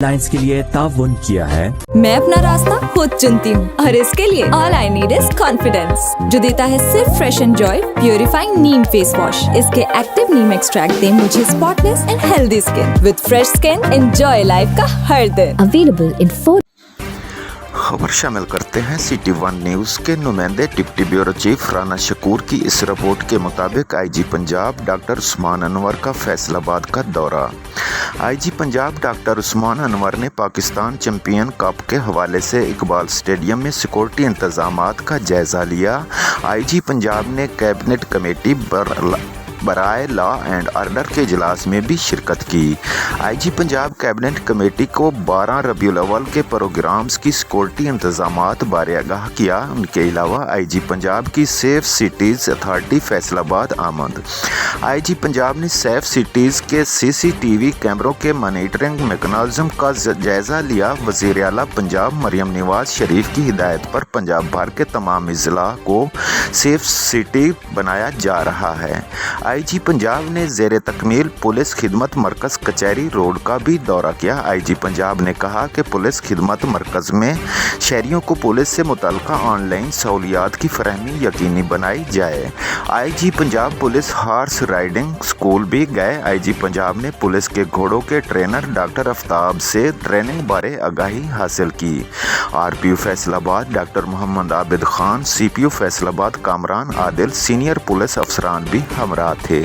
Lines के लिए ताउन किया है। मैं अपना रास्ता खुद चुनती हूँ और इसके लिए all I need is confidence, जो देता है सिर्फ fresh and Joy purifying Neem face wash. इसके एक्टिव नीम एक्सट्रैक्ट दे मुझे spotless and healthy skin. With fresh skin enjoy life का हर दिन। अवेलेबल इन 4 खबर शामिल करते हैं सिटी वन न्यूज़ के नुमाइंदे deputy bureau chief Rana Shakoor की इस रिपोर्ट के मुताबिक आईजी पंजाब डॉक्टर उस्मान अनवर का फैसलाबाद का दौरा। आईजी पंजाब डॉक्टर उस्मान अनवर ने पाकिस्तान चैंपियन कप के हवाले से इकबाल स्टेडियम में सिक्योरिटी इंतजामात का जायज़ा लिया। आईजी पंजाब ने कैबिनेट कमेटी बराए लॉ एंड ऑर्डर के इजलास में भी शिरकत की। आईजी पंजाब कैबिनेट कमेटी को 12 रबीउल अव्वल के प्रोग्राम्स की सिक्योरिटी इंतजामात बारे आगाह किया। उनके अलावा आईजी पंजाब की सेफ सिटीज़ अथॉरिटी फैसलाबाद आमद। आईजी पंजाब ने सेफ सिटीज़ के सीसीटीवी कैमरों के मॉनिटरिंग मैकेनिज्म का जायज़ा लिया। वज़ीर आला पंजाब मरियम नवाज शरीफ की हिदायत पर पंजाब भर के तमाम अजला को सेफ सिटी बनाया जा रहा है। आईजी पंजाब ने ज़ेरे तकमील पुलिस खिदमत मरकज़ कचहरी रोड का भी दौरा किया। आईजी पंजाब ने कहा कि पुलिस खिदमत मरकज़ में शहरियों को पुलिस से मुतल्लिक़ ऑनलाइन सहूलियात की फरहमी यकीनी बनाई जाए। IG Punjab police horse riding school भी गए। आईजी पंजाब ने पुलिस के घोड़ों के ट्रेनर डॉक्टर आफ्ताब से ट्रेनिंग बारे आगाही हासिल की। RPO Faisalabad doctor Mohammad Abid Khan, CPO Faisalabad Kamran Adil, senior police अफसरान भी हमरा थे।